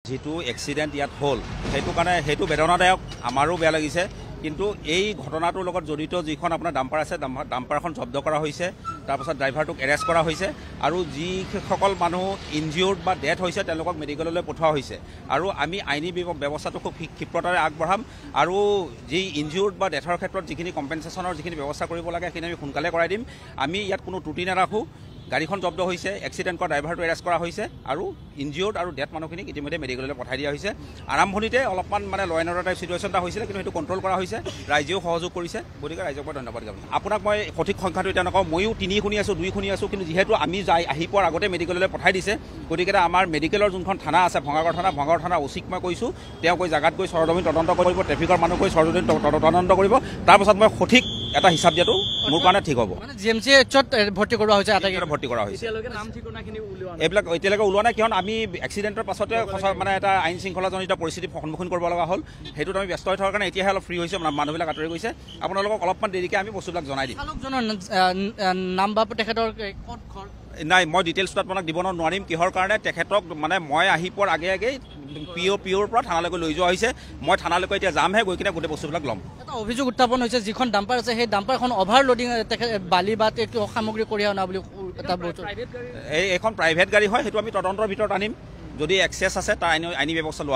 যেটো এক্সিডেন্ট ইয়াত হল সেইটো কাৰণে সেইটো বেদনাদায়ক আমাৰো বেয়া লাগিছে কিন্তু এই ঘটনাটোৰ লগত জড়িত যিখন আপোনাৰ ডাম্পাৰ আছে ডাম্পাৰখন জব্দ কৰা হৈছে তাৰপাছত ড্ৰাইভাৰটোক এৰেষ্ট কৰা হৈছে আৰু যিসকল মানুহ ইনজিউৰ্ড বা ডেথ হৈছে তেওঁলোকক মেডিকেললৈ পঠোৱা হৈছে আৰু আমি আইনী ব্যৱস্থাটো খুব ক্ষিপ্ৰতাৰে আগবঢ়াম আৰু যি ইনজিউৰ্ড বা ডেথৰ ক্ষেত্ৰত যিখিনি কম্পেনচেশ্যনৰ যিখিনি ব্যৱস্থা কৰিব লাগে সেইখিনি আমি সোনকালে কৰাই দিম আমি ইয়াত কোনো ত্ৰুটি নাৰাখোঁ গাড়ীখন জব্দ হৈছে এক্সিডেণ্ট কৰা ড্ৰাইভাৰটো এৰেষ্ট কৰা হৈছে আৰু ইনজিউৰ্ড আৰু ডেথ মানুহখিনিক ইতিমধ্যে মেডিকেললৈ পঠাই দিয়া হৈছে আৰম্ভণিতে অলপমান মানে ল এণ্ড অৰ্ডাৰ টাইপ চিটুৱেশ্যন এটা হৈছিলে কিন্তু সেইটো কণ্ট্ৰল কৰা হৈছে ৰাইজেও সহযোগ কৰিছে গতিকে ৰাইজক মই ধন্যবাদ জ্ঞাপন আপোনাক মই সঠিক সংখ্যাটো এতিয়া নকওঁ ময়ো 3 শুনি আছোঁ 2 শুনি আছোঁ কিন্তু যিহেতু আমি আহি পোৱাৰ আগতে মেডিকেললৈ পঠাই দিছে গতিকে আমাৰ মেডিকেলৰ যোনখন থানা আছে ভঙাগড় থানা ওচিক মই কৈছোঁ তেওঁ গৈ জাগাত গৈ সৰজমিন তদন্ত কৰিব ট্ৰেফিকৰ মানুহ গৈ সৰজমিন তদন্ত কৰিব তাৰপাছত মই সঠিক এটা হিচাপ দিয়াটো মোৰ কাৰণে ঠিক হ'ব মানে জিএমচিএইচত ভৰ্তি কৰোৱা হৈছে আটাইকেইটা ভৰ্তি কৰা হৈছে এইবিলাক এতিয়ালৈকে ওলোৱা নাই কিয়নো আমি এক্সিডেণ্টৰ পাছতে মানে এটা আইন শৃংখলাজনিত পৰিস্থিতিৰ সন্মুখীন কৰিব লগা হ'ল সেইটোত আমি ব্যস্ত হৈ থকাৰ কাৰণে এতিয়াহে অলপ ফ্ৰী হৈছে মানুহবিলাক আঁতৰি গৈছে আপোনালোকক অলপমান দেৰিকৈ আমি বস্তুবিলাক জনাই দিম নাম বা তেখেতৰ নাই মই ডিটেইলছটো আপোনাক দিব নোৱাৰিম কিহৰ কাৰণে তেখেতক মানে মই আহি পোৱাৰ আগে আগেই পিঅ'ৰ পৰা থানালৈকে লৈ যোৱা হৈছে মই থানালৈকে এতিয়া যামহে গৈ কিনে গোটেই বস্তুবিলাক ল'ম এটা অভিযোগ উত্থাপন হৈছে যিখন ডাম্পাৰ আছে সেই ডাম্পাৰখন অভাৰলোডিং বালি বা সামগ্ৰী কঢ়িয়াই অনা বুলি এটা এইখন প্ৰাইভেট গাড়ী হয় সেইটো আমি তদন্তৰ ভিতৰত আনিম যদি এক্সেছ আছে তাৰ আইনী ব্যৱস্থা লোৱা